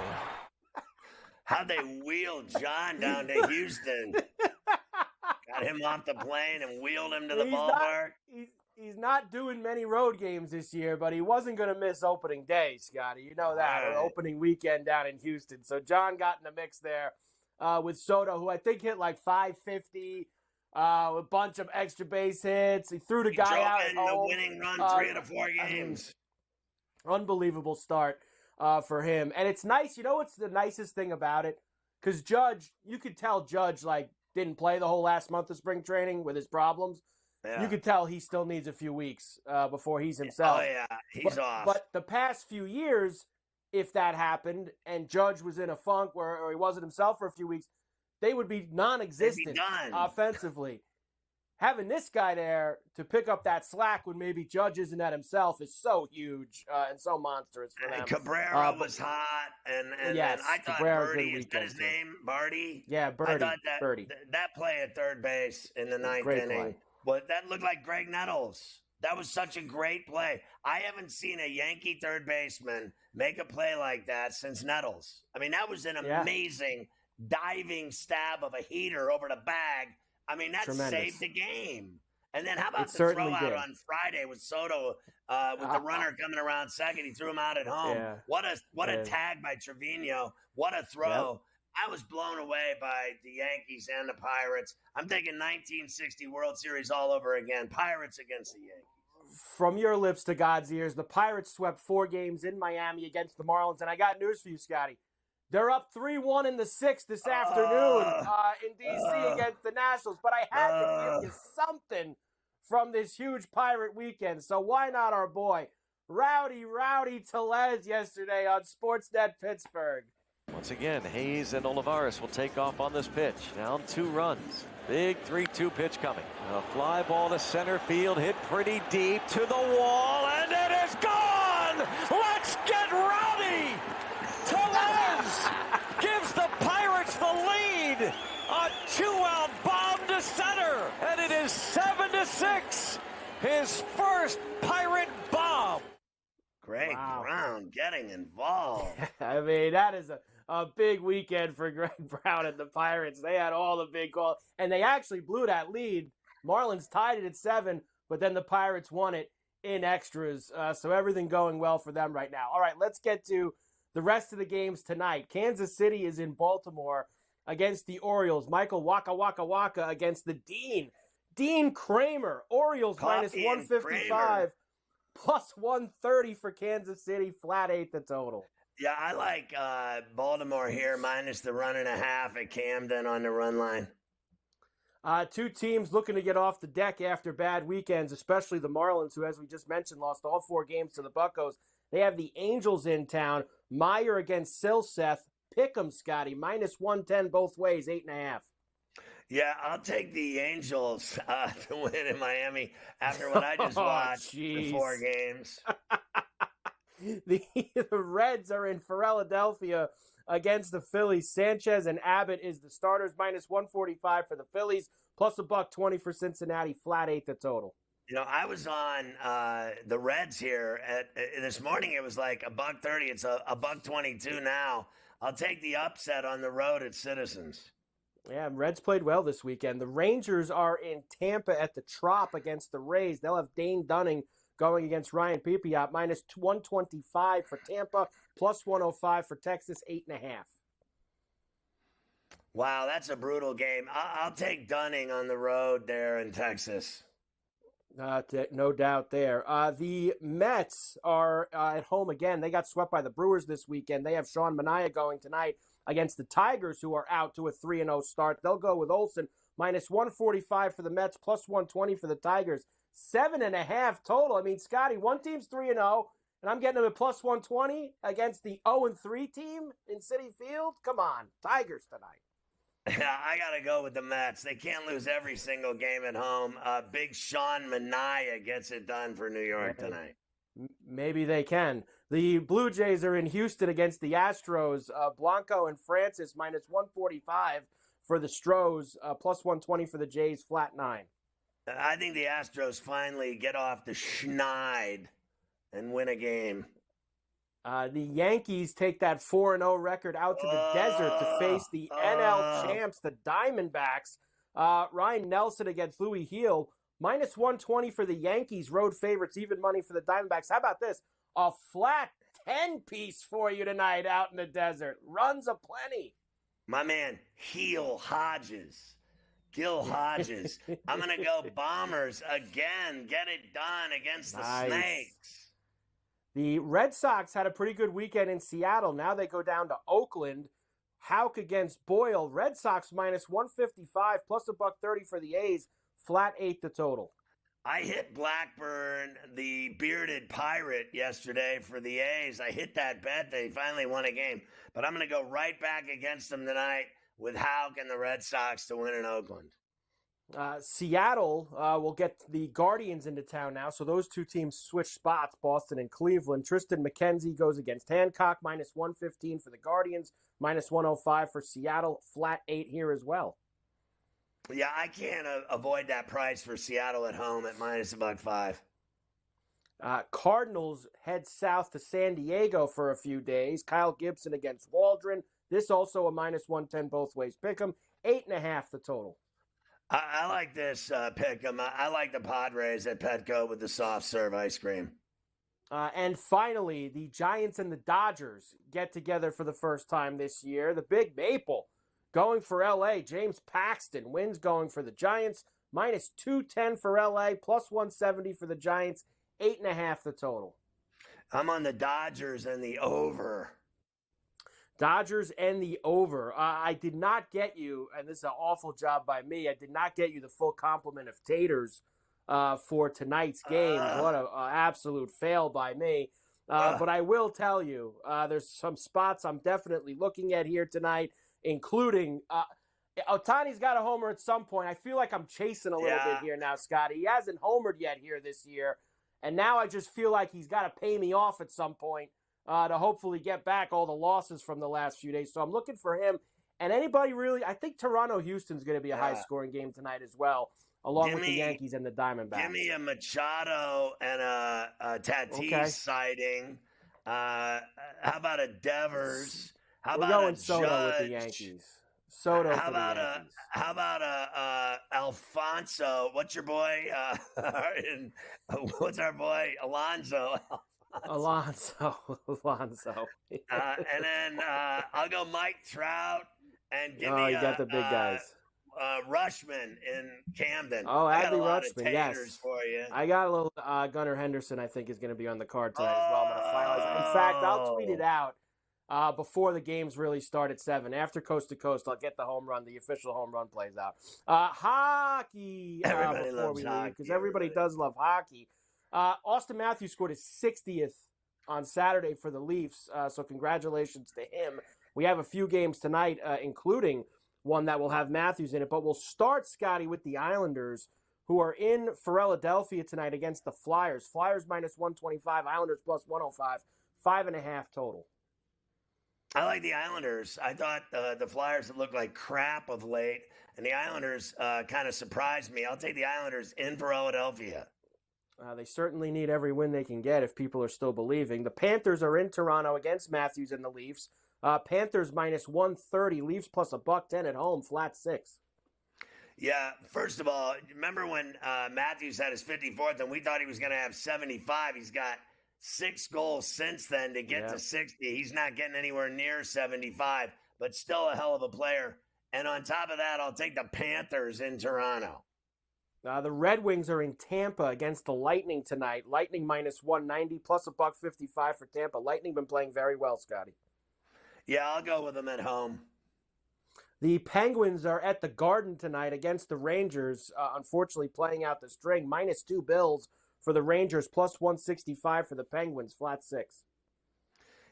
How'd they wheel John down to Houston? Got him off the plane and wheeled him to the ballpark. He's not doing many road games this year, but he wasn't going to miss opening day, Scotty. You know that, or opening weekend down in Houston. So John got in the mix there with Soto, who I think hit like 550, a bunch of extra base hits. He threw the guy out at home. The winning run 3 out of 4 games. Unbelievable start for him. And it's nice. You know what's the nicest thing about it? Because Judge, you could tell Judge, didn't play the whole last month of spring training with his problems. Yeah. You could tell he still needs a few weeks before he's himself. Oh, yeah. He's off. But the past few years, if that happened and Judge was in a funk or he wasn't himself for a few weeks, they would be non-existent offensively. Having this guy there to pick up that slack when maybe Judge isn't at himself is so huge and so monstrous for them. Cabrera was hot, and yes, I thought Birdie, is that his name? Birdie? Yeah, Birdie. I thought Birdie. That play at third base in the ninth inning, but that looked like Greg Nettles. That was such a great play. I haven't seen a Yankee third baseman make a play like that since Nettles. I mean, that was an amazing diving stab of a heater over the bag. I mean, that saved the game. And then how about the throw out on Friday with Soto with the runner coming around second? He threw him out at home. Yeah. What a tag by Trevino. What a throw. Yep. I was blown away by the Yankees and the Pirates. I'm thinking 1960 World Series all over again. Pirates against the Yankees. From your lips to God's ears, the Pirates swept 4 games in Miami against the Marlins. And I got news for you, Scotty. They're up 3-1 in the 6th this afternoon in D.C. against the Nationals. But I had to give you something from this huge Pirate weekend. So why not our boy, Rowdy Tellez yesterday on Sportsnet Pittsburgh. Once again, Hayes and Olivares will take off on this pitch. Down 2 runs. Big 3-2 pitch coming. A fly ball to center field, hit pretty deep to the wall, and it is gone! Let's get rowdy! Tellez gives the Pirates the lead! A 2-out bomb to center, and it is 7-6! His first Pirate bomb! Greg Brown getting involved. I mean, that is a big weekend for Greg Brown and the Pirates. They had all the big calls, and they actually blew that lead. Marlins tied it at 7, but then the Pirates won it in extras. So everything going well for them right now. All right, let's get to the rest of the games tonight. Kansas City is in Baltimore against the Orioles. Michael Waka Waka Waka against the Dean. Dean Kramer. Orioles minus 155. Plus 130 for Kansas City, flat 8 the total. Yeah, I like Baltimore here, minus the 1.5 at Camden on the run line. Two teams looking to get off the deck after bad weekends, especially the Marlins, who, as we just mentioned, lost all 4 games to the Buccos. They have the Angels in town. Meyer against Silseth. Pick 'em, Scotty. Minus 110 both ways, 8.5. Yeah, I'll take the Angels to win in Miami after what I just watched the 4 games. The Reds are in Philadelphia against the Phillies. Sanchez and Abbott is the starters, minus 145 for the Phillies, plus $120 for Cincinnati, flat 8 the total. You know, I was on the Reds here this morning. It was like $1.30. It's $1.22 now. I'll take the upset on the road at Citizens. Yeah, Reds played well this weekend. The Rangers are in Tampa at the Trop against the Rays. They'll have Dane Dunning going against Ryan Pipiot, minus 125 for Tampa, plus 105 for Texas, 8.5. Wow, that's a brutal game. I'll take Dunning on the road there in Texas. No doubt there. The Mets are at home again. They got swept by the Brewers this weekend. They have Sean Manaea going tonight against the Tigers, who are out to a 3-0 start. They'll go with Olsen, minus 145 for the Mets, plus 120 for the Tigers. 7.5 total. I mean, Scotty, one team's 3-0, and I'm getting them at plus 120 against the 0-3 team in Citi Field. Come on, Tigers tonight. Yeah, I got to go with the Mets. They can't lose every single game at home. Big Sean Manaea gets it done for New York tonight. Maybe they can. The Blue Jays are in Houston against the Astros. Blanco and Francis, minus 145 for the Stros, plus 120 for the Jays, flat 9. I think the Astros finally get off the schneid and win a game. The Yankees take that 4-0 record out to the desert to face the NL champs, the Diamondbacks. Ryan Nelson against Louis Heel, minus 120 for the Yankees, road favorites, even money for the Diamondbacks. How about this? A flat 10-piece for you tonight out in the desert. Runs aplenty. My man, Gil Hodges. I'm going to go Bombers again. Get it done against the Snakes. The Red Sox had a pretty good weekend in Seattle. Now they go down to Oakland. Houck against Boyle. Red Sox minus 155 plus $130 for the A's. Flat 8 the total. I hit Blackburn, the bearded pirate, yesterday for the A's. I hit that bet. They finally won a game. But I'm going to go right back against them tonight with Houck and the Red Sox to win in Oakland. Seattle will get the Guardians into town now, so those two teams switch spots, Boston and Cleveland. Tristan McKenzie goes against Hancock, minus 115 for the Guardians, minus 105 for Seattle, flat 8 here as well. Yeah, I can't avoid that price for Seattle at home at minus $1.05. Cardinals head south to San Diego for a few days. Kyle Gibson against Waldron. This also a minus 110 both ways. Pick 'em, 8.5 the total. I like this pick 'em. I like the Padres at Petco with the soft serve ice cream. And finally, the Giants and the Dodgers get together for the first time this year. The Big Maple going for L.A. James Paxton wins going for the Giants. Minus 210 for L.A. Plus 170 for the Giants. 8.5 the total. I'm on the Dodgers and the over. Dodgers and the over. I did not get you, and this is an awful job by me, I did not get you the full complement of taters for tonight's game. What an absolute fail by me. But I will tell you, there's some spots I'm definitely looking at here tonight, including Ohtani's got a homer at some point. I feel like I'm chasing a little bit here now, Scotty. He hasn't homered yet here this year, and now I just feel like he's got to pay me off at some point to hopefully get back all the losses from the last few days. So I'm looking for him. And anybody really, I think Toronto-Houston's going to be a high-scoring game tonight as well, along with the Yankees and the Diamondbacks. Give me a Machado and a Tatis sighting. How about a Devers? How We're about going a Soto Judge? with the Yankees. Soto how for the about Yankees. How about Alfonso? What's your boy? What's our boy? Alonso. Alonso. And then I'll go Mike Trout and give me you got the big guys. Rushman in Camden. Oh, I got a Adley lot of Rutschman, yes. taters for you. I got a little Gunnar Henderson, I think, is going to be on the card tonight as well. I'm going to finalize. In fact, I'll tweet it out before the games really start at 7. After Coast to Coast, I'll get the home run, the official home run plays out. Hockey Everybody before loves we hockey, leave, because everybody does love hockey. Austin Matthews scored his 60th on Saturday for the Leafs, so congratulations to him. We have a few games tonight, including one that will have Matthews in it. But we'll start, Scotty, with the Islanders, who are in Philadelphia tonight against the Flyers. Flyers minus 125, Islanders plus 105, 5.5 total. I like the Islanders. I thought the Flyers had looked like crap of late, and the Islanders kind of surprised me. I'll take the Islanders in Philadelphia. They certainly need every win they can get if people are still believing. The Panthers are in Toronto against Matthews and the Leafs. Panthers minus 130, Leafs plus $1.10 at home, flat 6. Yeah, first of all, remember when Matthews had his 54th and we thought he was going to have 75? He's got 6 goals since then to get to 60. He's not getting anywhere near 75, but still a hell of a player. And on top of that, I'll take the Panthers in Toronto. The Red Wings are in Tampa against the Lightning tonight. Lightning minus 190 plus $1.55 for Tampa. Lightning been playing very well, Scotty. Yeah, I'll go with them at home. The Penguins are at the Garden tonight against the Rangers, unfortunately playing out the string. Minus 2 Bills for the Rangers, plus 165 for the Penguins, flat 6.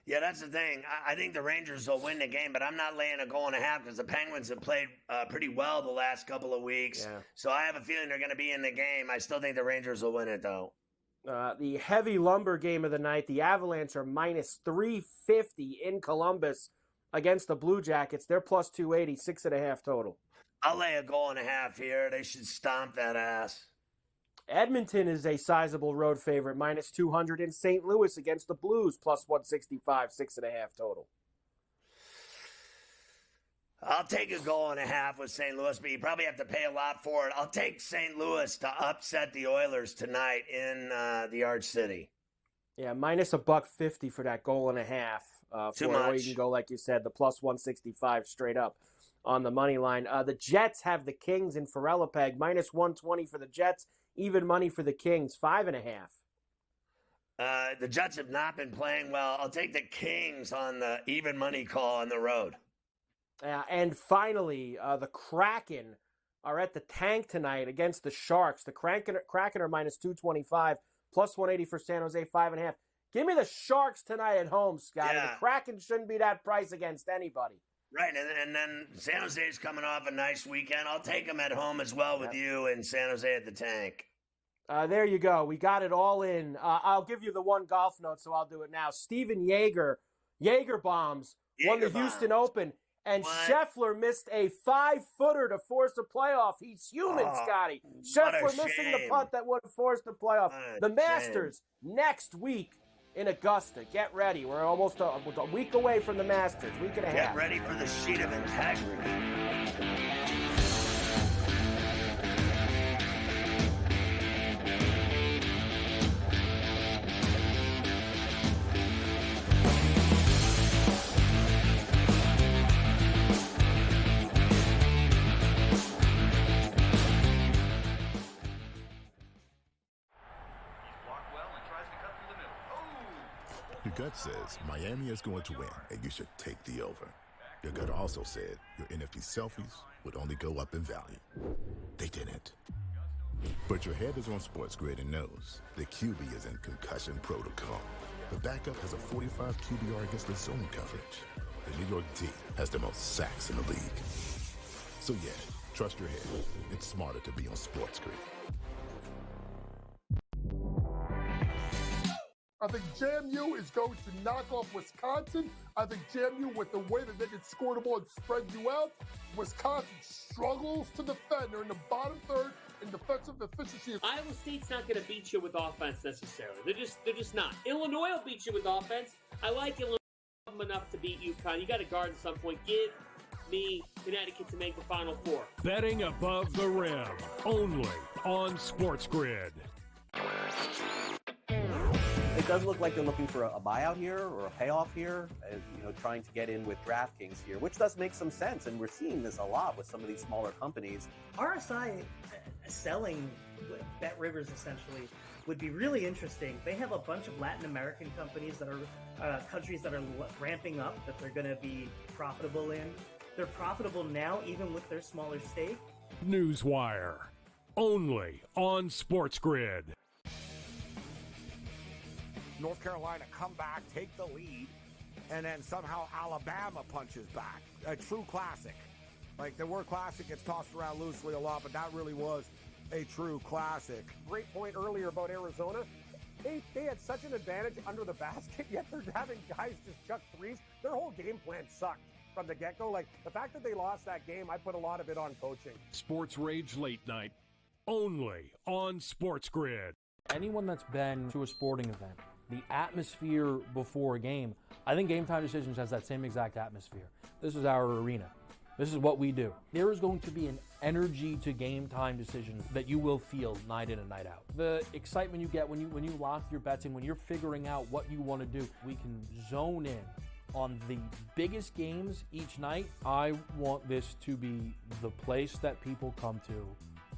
Yeah, that's the thing. I think the Rangers will win the game, but I'm not laying a goal and a half because the Penguins have played pretty well the last couple of weeks. Yeah. So I have a feeling they're going to be in the game. I still think the Rangers will win it, though. The heavy lumber game of the night, the Avalanche are minus 350 in Columbus against the Blue Jackets. They're plus 280, 6.5 total. I'll lay a goal and a half here. They should stomp that ass. Edmonton is a sizable road favorite, minus 200 in St. Louis against the Blues, plus 165, 6.5 total. I'll take a goal and a half with St. Louis, but you probably have to pay a lot for it. I'll take St. Louis to upset the Oilers tonight in the Arch City. Yeah, minus $1.50 for that goal and a half. Too much. Or you can go, like you said, the plus 165 straight up on the money line. The Jets have the Kings in Ferrellapeg, minus 120 for the Jets. Even money for the Kings, 5.5. The Jets have not been playing well. I'll take the Kings on the even money call on the road. And finally, the Kraken are at the Tank tonight against the Sharks. The Kraken are minus 225, plus 180 for San Jose, 5.5. Give me the Sharks tonight at home, Scott. Yeah. The Kraken shouldn't be that price against anybody. Right, and then San Jose's coming off a nice weekend. I'll take them at home as well with you and San Jose at the Tank. There you go. We got it all in. I'll give you the one golf note, so I'll do it now. Steven Jaeger bombs, won the Houston Open, and Scheffler missed a 5-footer to force a playoff. He's human, Scotty. Scheffler missing the putt that would have forced the playoff. The Masters next week in Augusta. Get ready. We're almost a week away from the Masters, week and a half. Get ready for the sheet of integrity. Your gut says Miami is going to win, and you should take the over. Your gut also said your NFT selfies would only go up in value. They didn't. But your head is on SportsGrid and knows the QB is in concussion protocol. The backup has a 45 QBR against the zone coverage. The New York D has the most sacks in the league. So yeah, trust your head. It's smarter to be on SportsGrid. I think JMU is going to knock off Wisconsin. I think JMU, with the way that they can score the ball and spread you out, Wisconsin struggles to defend. They're in the bottom third in defensive efficiency. Iowa State's not going to beat you with offense necessarily. They're just not. Illinois will beat you with offense. I like Illinois enough to beat UConn. You got to guard at some point. Give me Connecticut to make the Final Four. Betting above the rim, only on SportsGrid. It does look like they're looking for a buyout here or a payoff here, trying to get in with DraftKings here, which does make some sense. And we're seeing this a lot with some of these smaller companies. RSI selling Bet Rivers essentially would be really interesting. They have a bunch of Latin American companies that are countries that are ramping up that they're going to be profitable in. They're profitable now, even with their smaller stake. Newswire, only on SportsGrid. North Carolina come back, take the lead, and then somehow Alabama punches back. A true classic. Like, the word classic gets tossed around loosely a lot, but that really was a true classic. Great point earlier about Arizona. They had such an advantage under the basket, yet they're having guys just chuck threes. Their whole game plan sucked from the get-go. Like, the fact that they lost that game, I put a lot of it on coaching. Sports Rage Late Night, only on SportsGrid. Anyone that's been to a sporting event, the atmosphere before a game, I think Game Time Decisions has that same exact atmosphere. This is our arena. This is what we do. There is going to be an energy to Game Time Decisions that you will feel night in and night out. The excitement you get when you lock your bets in, when you're figuring out what you want to do, we can zone in on the biggest games each night. I want this to be the place that people come to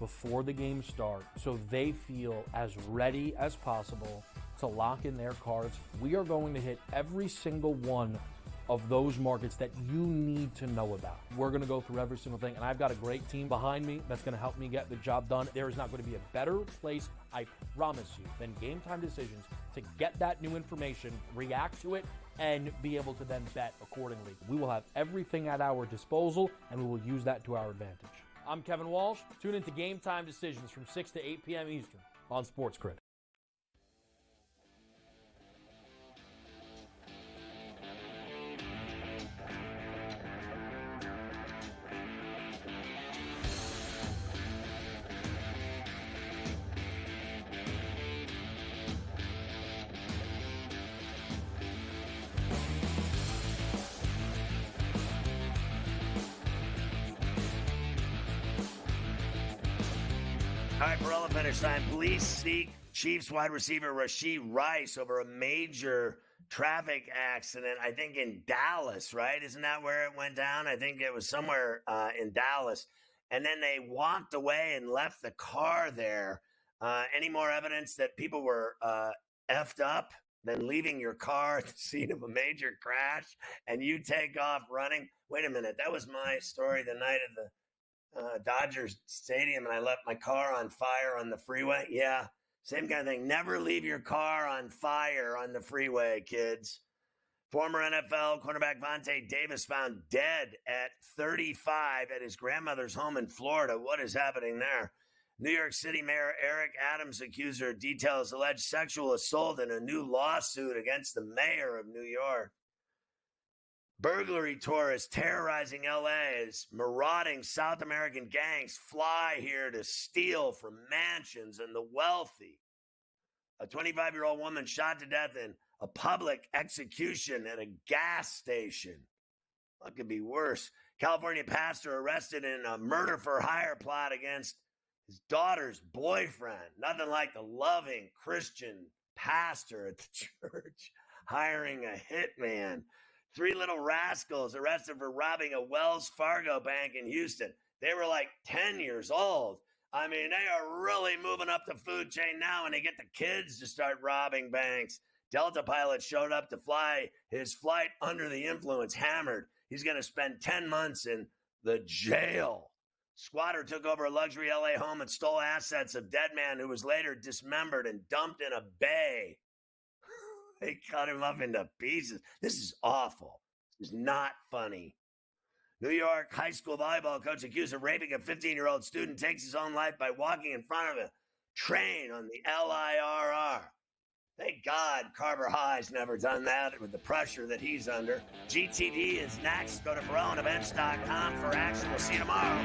before the games start so they feel as ready as possible to lock in their cards. We are going to hit every single one of those markets that you need to know about. We're going to go through every single thing, and I've got a great team behind me that's going to help me get the job done. There is not going to be a better place, I promise you, than Game Time Decisions to get that new information, react to it, and be able to then bet accordingly. We will have everything at our disposal, and we will use that to our advantage. I'm Kevin Walsh. Tune into Game Time Decisions from 6 to 8 p.m. Eastern on SportsGrid. All right, Ferrall finish time. Police seek Chiefs wide receiver Rashee Rice over a major traffic accident, I think in Dallas, right? Isn't that where it went down? I think it was somewhere in Dallas. And then they walked away and left the car there. Any more evidence that people were effed up than leaving your car at the scene of a major crash and you take off running? Wait a minute. That was my story the night of the Dodgers Stadium, and I left my car on fire on the freeway. Yeah, same kind of thing. Never leave your car on fire on the freeway, kids. Former NFL cornerback Vontae Davis found dead at 35 at his grandmother's home in Florida. What is happening there? New York City Mayor Eric Adams' accuser details alleged sexual assault in a new lawsuit against the mayor of New York. Burglary tourists terrorizing LA as marauding South American gangs fly here to steal from mansions and the wealthy. A 25-year-old woman shot to death in a public execution at a gas station. What could be worse? California pastor arrested in a murder-for-hire plot against his daughter's boyfriend. Nothing like the loving Christian pastor at the church hiring a hitman. 3 little rascals arrested for robbing a Wells Fargo bank in Houston. They were like 10 years old. I mean, they are really moving up the food chain now, and they get the kids to start robbing banks. Delta pilot showed up to fly his flight under the influence, hammered. He's going to spend 10 months in the jail. Squatter took over a luxury LA home and stole assets of dead man who was later dismembered and dumped in a bay. They cut him up into pieces. This is awful. This is not funny. New York high school volleyball coach accused of raping a 15-year-old student takes his own life by walking in front of a train on the LIRR. Thank God Carver High's never done that with the pressure that he's under. GTD is next. Go to FerrallOnEvents.com for action. We'll see you tomorrow.